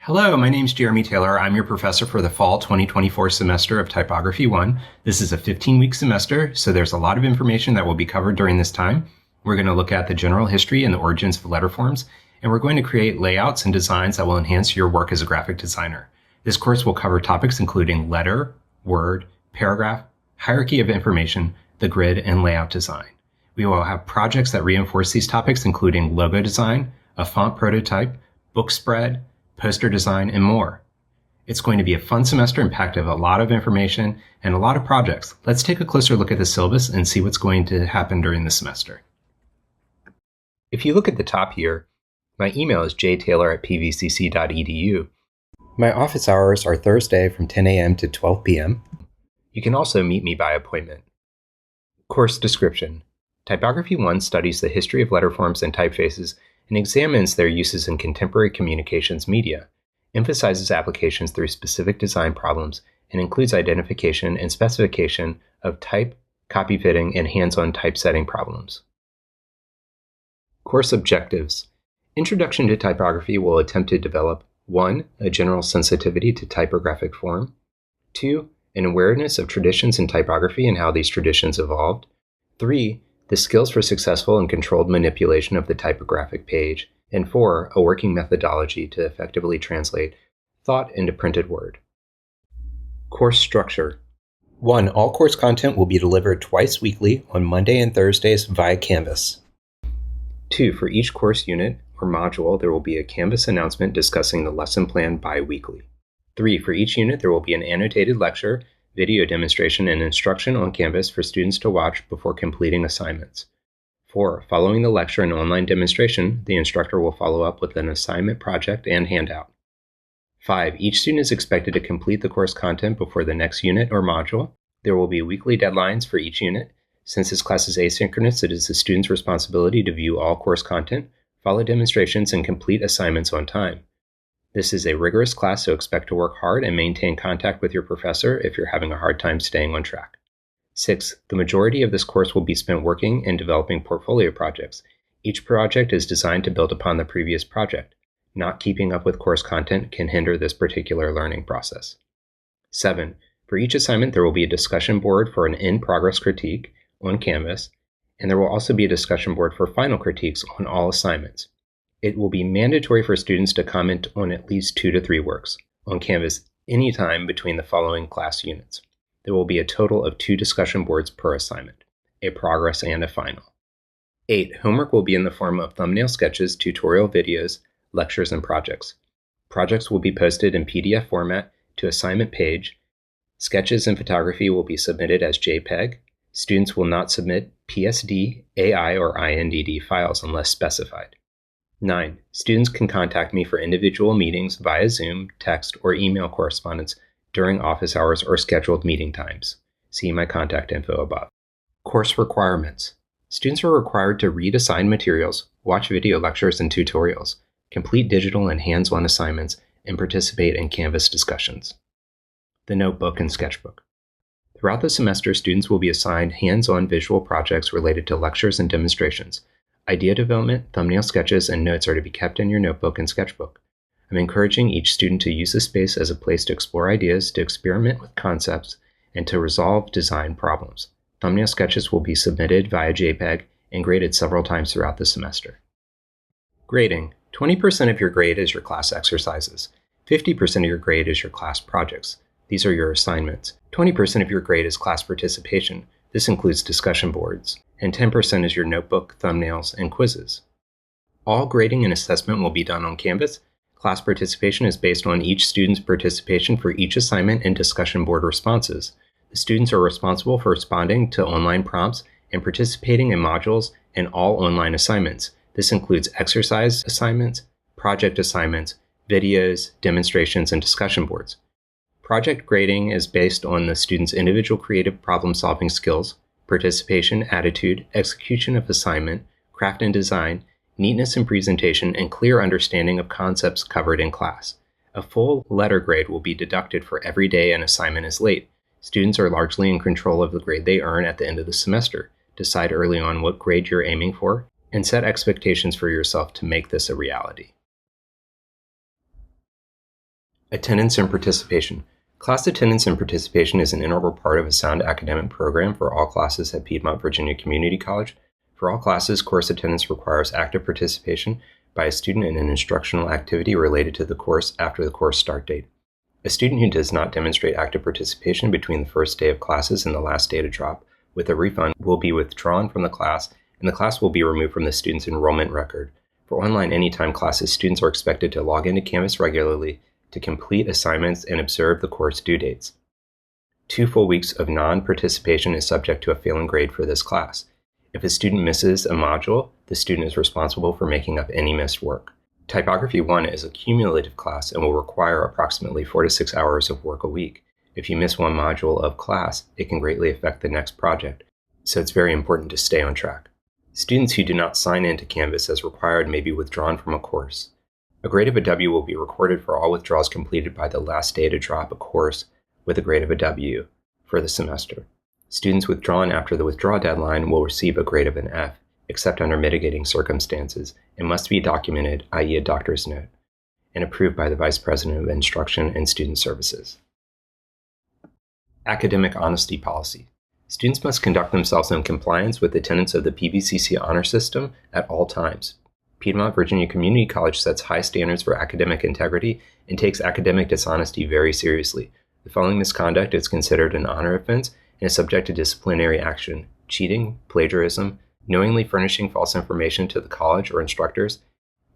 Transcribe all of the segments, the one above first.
Hello, my name's Jeremy Taylor. I'm your professor for the fall 2024 semester of Typography 1. This is a 15-week semester, so there's a lot of information that will be covered during this time. We're going to look at the general history and the origins of letter forms, and we're going to create layouts and designs that will enhance your work as a graphic designer. This course will cover topics including letter, word, paragraph, hierarchy of information, the grid, and layout design. We will have projects that reinforce these topics, including logo design, a font prototype, book spread, poster design, and more. It's going to be a fun semester and packed with a lot of information and a lot of projects. Let's take a closer look at the syllabus and see what's going to happen during the semester. If you look at the top here, my email is jtaylor@pvcc.edu. My office hours are Thursday from 10 a.m. to 12 p.m. You can also meet me by appointment. Course description. Typography 1 studies the history of letter forms and typefaces and examines their uses in contemporary communications media, emphasizes applications through specific design problems, and includes identification and specification of type, copy fitting, and hands-on typesetting problems. Course objectives. Introduction to Typography will attempt to develop 1. A general sensitivity to typographic form, 2. An awareness of traditions in typography and how these traditions evolved, 3. The skills for successful and controlled manipulation of the typographic page, and 4. A working methodology to effectively translate thought into printed word. Course structure. 1. All course content will be delivered twice weekly on Monday and Thursdays via Canvas. 2. For each course unit or module, there will be a Canvas announcement discussing the lesson plan bi-weekly. 3. For each unit, there will be an annotated lecture, video demonstration, and instruction on Canvas for students to watch before completing assignments. 4. Following the lecture and online demonstration, the instructor will follow up with an assignment project and handout. 5. Each student is expected to complete the course content before the next unit or module. There will be weekly deadlines for each unit. Since this class is asynchronous, it is the student's responsibility to view all course content, follow demonstrations, and complete assignments on time. This is a rigorous class, so expect to work hard and maintain contact with your professor if you're having a hard time staying on track. 6. The majority of this course will be spent working and developing portfolio projects. Each project is designed to build upon the previous project. Not keeping up with course content can hinder this particular learning process. 7. For each assignment, there will be a discussion board for an in-progress critique on Canvas, and there will also be a discussion board for final critiques on all assignments. It will be mandatory for students to comment on at least 2 to 3 works on Canvas anytime between the following class units. There will be a total of 2 discussion boards per assignment, a progress and a final. 8. Homework will be in the form of thumbnail sketches, tutorial videos, lectures, and projects. Projects will be posted in PDF format to assignment page. Sketches and photography will be submitted as JPEG. Students will not submit PSD, AI, or INDD files unless specified. 9. Students can contact me for individual meetings via Zoom, text, or email correspondence during office hours or scheduled meeting times. See my contact info above. Course requirements. Students are required to read assigned materials, watch video lectures and tutorials, complete digital and hands-on assignments, and participate in Canvas discussions. The notebook and sketchbook. Throughout the semester, students will be assigned hands-on visual projects related to lectures and demonstrations. Idea development, thumbnail sketches, and notes are to be kept in your notebook and sketchbook. I'm encouraging each student to use this space as a place to explore ideas, to experiment with concepts, and to resolve design problems. Thumbnail sketches will be submitted via JPEG and graded several times throughout the semester. Grading. 20% of your grade is your class exercises. 50% of your grade is your class projects. These are your assignments. 20% of your grade is class participation. This includes discussion boards. And 10% is your notebook, thumbnails, and quizzes. All grading and assessment will be done on Canvas. Class participation is based on each student's participation for each assignment and discussion board responses. The students are responsible for responding to online prompts and participating in modules and all online assignments. This includes exercise assignments, project assignments, videos, demonstrations, and discussion boards. Project grading is based on the student's individual creative problem-solving skills, participation, attitude, execution of assignment, craft and design, neatness in presentation, and clear understanding of concepts covered in class. A full letter grade will be deducted for every day an assignment is late. Students are largely in control of the grade they earn at the end of the semester. Decide early on what grade you're aiming for, and set expectations for yourself to make this a reality. Attendance and participation. Class attendance and participation is an integral part of a sound academic program for all classes at Piedmont Virginia Community College. For all classes, course attendance requires active participation by a student in an instructional activity related to the course after the course start date. A student who does not demonstrate active participation between the first day of classes and the last day to drop with a refund will be withdrawn from the class, and the class will be removed from the student's enrollment record. For online anytime classes, students are expected to log into Canvas regularly to complete assignments and observe the course due dates. 2 full weeks of non-participation is subject to a failing grade for this class. If a student misses a module, the student is responsible for making up any missed work. Typography 1 is a cumulative class and will require approximately 4 to 6 hours of work a week. If you miss one module of class, it can greatly affect the next project, so it's very important to stay on track. Students who do not sign in to Canvas as required may be withdrawn from a course. A grade of a W will be recorded for all withdrawals completed by the last day to drop a course with a grade of a W for the semester. Students withdrawn after the withdrawal deadline will receive a grade of an F, except under mitigating circumstances, and must be documented, i.e. a doctor's note, and approved by the Vice President of Instruction and Student Services. Academic honesty policy. Students must conduct themselves in compliance with the tenets of the Pvcc honor system at all times. Piedmont Virginia Community College sets high standards for academic integrity and takes academic dishonesty very seriously. The following misconduct is considered an honor offense and is subject to disciplinary action: cheating, plagiarism, knowingly furnishing false information to the college or instructors,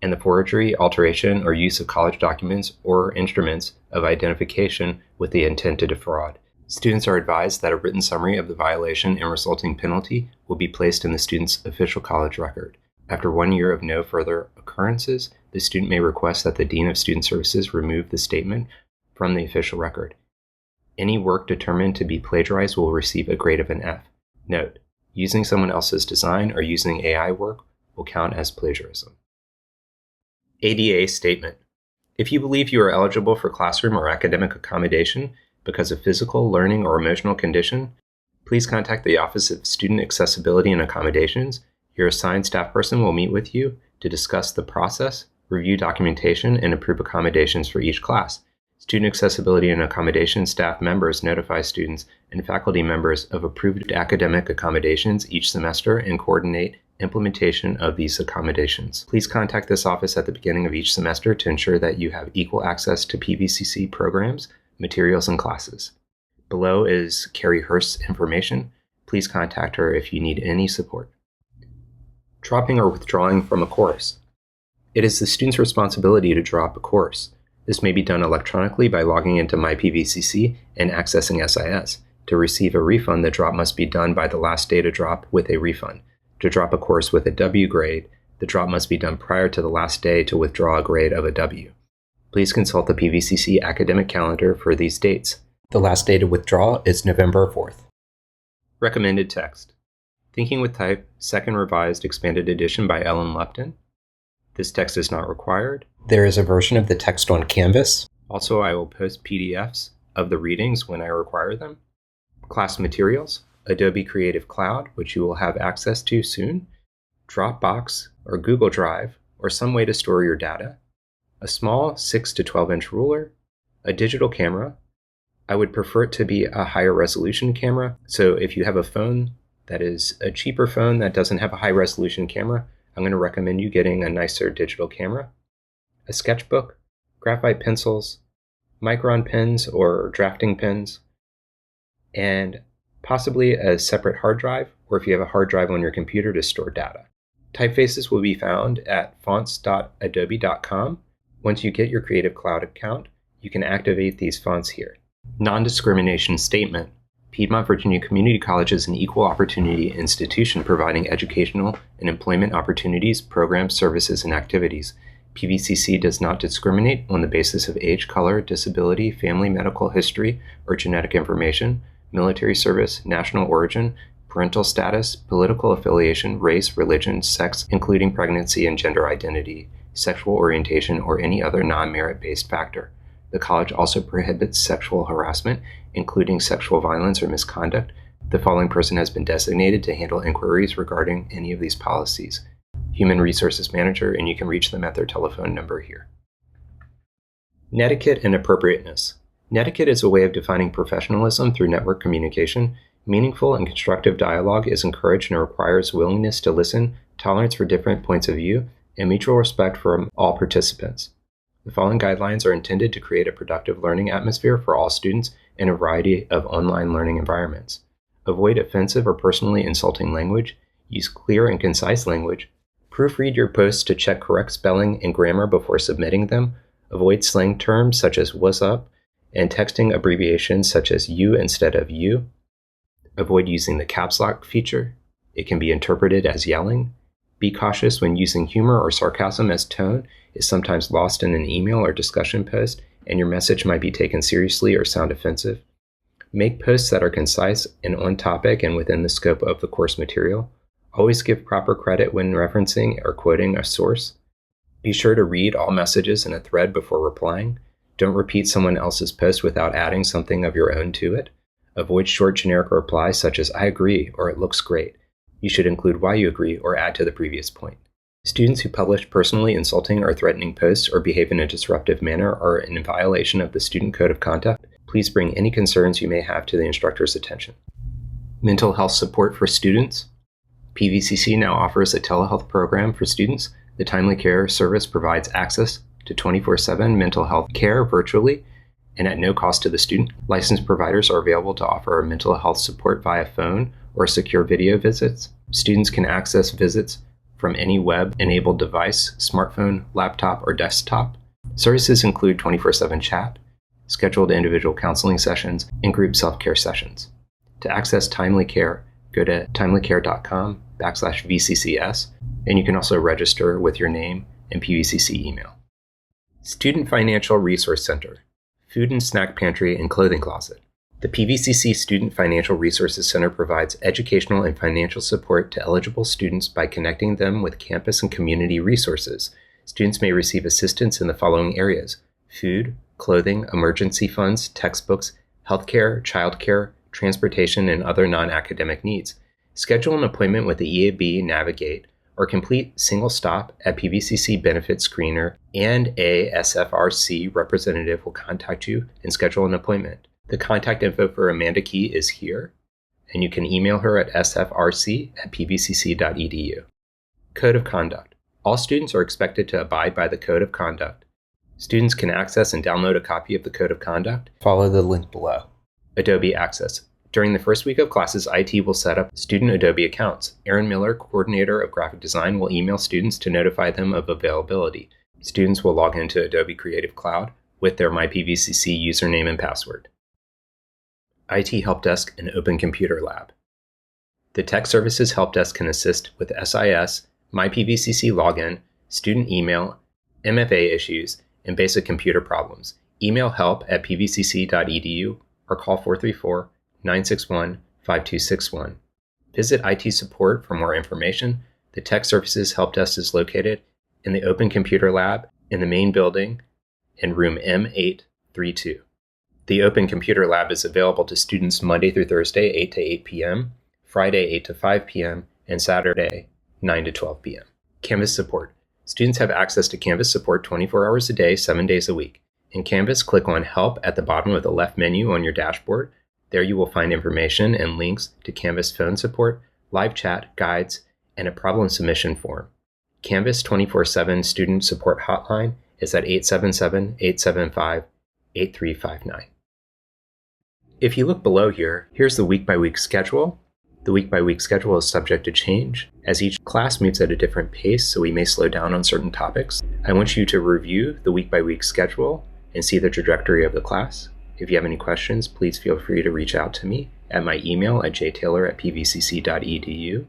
and the forgery, alteration, or use of college documents or instruments of identification with the intent to defraud. Students are advised that a written summary of the violation and resulting penalty will be placed in the student's official college record. After 1 year of no further occurrences, the student may request that the Dean of Student Services remove the statement from the official record. Any work determined to be plagiarized will receive a grade of an F. Note: using someone else's design or using AI work will count as plagiarism. ADA statement. If you believe you are eligible for classroom or academic accommodation because of physical, learning, or emotional condition, please contact the Office of Student Accessibility and Accommodations. Your assigned staff person will meet with you to discuss the process, review documentation, and approve accommodations for each class. Student Accessibility and Accommodation staff members notify students and faculty members of approved academic accommodations each semester and coordinate implementation of these accommodations. Please contact this office at the beginning of each semester to ensure that you have equal access to Pvcc programs, materials, and classes. Below is Carrie Hurst's information. Please contact her if you need any support. Dropping or withdrawing from a course. It is the student's responsibility to drop a course. This may be done electronically by logging into MyPvcc and accessing SIS. To receive a refund, the drop must be done by the last day to drop with a refund. To drop a course with a W grade, the drop must be done prior to the last day to withdraw a grade of a W. Please consult the Pvcc academic calendar for these dates. The last day to withdraw is November 4th. Recommended text. Thinking with Type, Second Revised Expanded Edition by Ellen Lupton. This text is not required. There is a version of the text on Canvas. Also, I will post PDFs of the readings when I require them. Class materials, Adobe Creative Cloud, which you will have access to soon, Dropbox or Google Drive, or some way to store your data, a small 6 to 12 inch ruler, a digital camera. I would prefer it to be a higher resolution camera, so if you have a phone that is a cheaper phone that doesn't have a high resolution camera, I'm going to recommend you getting a nicer digital camera, a sketchbook, graphite pencils, micron pens or drafting pens, and possibly a separate hard drive, or if you have a hard drive on your computer to store data. Typefaces will be found at fonts.adobe.com. Once you get your Creative Cloud account, you can activate these fonts here. Non-discrimination statement. Piedmont Virginia Community College is an equal opportunity institution providing educational and employment opportunities, programs, services, and activities. Pvcc does not discriminate on the basis of age, color, disability, family medical history, or genetic information, military service, national origin, parental status, political affiliation, race, religion, sex, including pregnancy and gender identity, sexual orientation, or any other non-merit-based factor. The college also prohibits sexual harassment, including sexual violence or misconduct. The following person has been designated to handle inquiries regarding any of these policies: Human Resources Manager, and you can reach them at their telephone number here. Netiquette and appropriateness. Netiquette is a way of defining professionalism through network communication. Meaningful and constructive dialogue is encouraged and requires willingness to listen, tolerance for different points of view, and mutual respect from all participants. The following guidelines are intended to create a productive learning atmosphere for all students in a variety of online learning environments. Avoid offensive or personally insulting language. Use clear and concise language. Proofread your posts to check correct spelling and grammar before submitting them. Avoid slang terms such as "what's up" and texting abbreviations such as "you" instead of "you." Avoid using the caps lock feature. It can be interpreted as yelling. Be cautious when using humor or sarcasm, as tone is sometimes lost in an email or discussion post, and your message might be taken seriously or sound offensive. Make posts that are concise and on topic and within the scope of the course material. Always give proper credit when referencing or quoting a source. Be sure to read all messages in a thread before replying. Don't repeat someone else's post without adding something of your own to it. Avoid short generic replies such as "I agree" or "it looks great." You should include why you agree or add to the previous point. Students who publish personally insulting or threatening posts or behave in a disruptive manner are in violation of the Student Code of Conduct. Please bring any concerns you may have to the instructor's attention. Mental health support for students. Pvcc now offers a telehealth program for students. The Timely Care service provides access to 24/7 mental health care virtually and at no cost to the student. Licensed providers are available to offer mental health support via phone or secure video visits. Students can access visits from any web-enabled device, smartphone, laptop, or desktop. Services include 24/7 chat, scheduled individual counseling sessions, and group self-care sessions. To access Timely Care, go to timelycare.com/VCCS, and you can also register with your name and PVCC email. Student Financial Resource Center, Food and Snack Pantry and Clothing Closet. The PVCC Student Financial Resources Center provides educational and financial support to eligible students by connecting them with campus and community resources. Students may receive assistance in the following areas: food, clothing, emergency funds, textbooks, healthcare, childcare, transportation, and other non-academic needs. Schedule an appointment with the EAB Navigate or complete single stop at PVCC Benefit Screener, and a SFRC representative will contact you and schedule an appointment. The contact info for Amanda Key is here, and you can email her at sfrc@pvcc.edu. Code of Conduct. All students are expected to abide by the Code of Conduct. Students can access and download a copy of the Code of Conduct. Follow the link below. Adobe Access. During the first week of classes, IT will set up student Adobe accounts. Erin Miller, coordinator of graphic design, will email students to notify them of availability. Students will log into Adobe Creative Cloud with their MyPVCC username and password. IT Help Desk and Open Computer Lab. The Tech Services Help Desk can assist with SIS, MyPVCC login, student email, MFA issues, and basic computer problems. Email help@pvcc.edu or call 434-961-5261. Visit IT support for more information. The Tech Services Help Desk is located in the Open Computer Lab in the main building in room M832. The Open Computer Lab is available to students Monday through Thursday, 8 to 8 p.m., Friday, 8 to 5 p.m., and Saturday, 9 to 12 p.m. Canvas support. Students have access to Canvas support 24 hours a day, 7 days a week. In Canvas, click on Help at the bottom of the left menu on your dashboard. There you will find information and links to Canvas phone support, live chat, guides, and a problem submission form. Canvas 24/7 student support hotline is at 877-875-8359. If you look below here, here's the week-by-week schedule. The week-by-week schedule is subject to change, as each class moves at a different pace, so we may slow down on certain topics. I want you to review the week-by-week schedule and see the trajectory of the class. If you have any questions, please feel free to reach out to me at my email at jtaylor@pvcc.edu.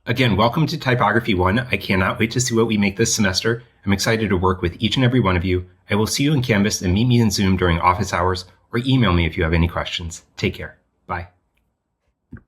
Again, welcome to Typography 1. I cannot wait to see what we make this semester. I'm excited to work with each and every one of you. I will see you in Canvas and meet me in Zoom during office hours, or email me if you have any questions. Take care. Bye.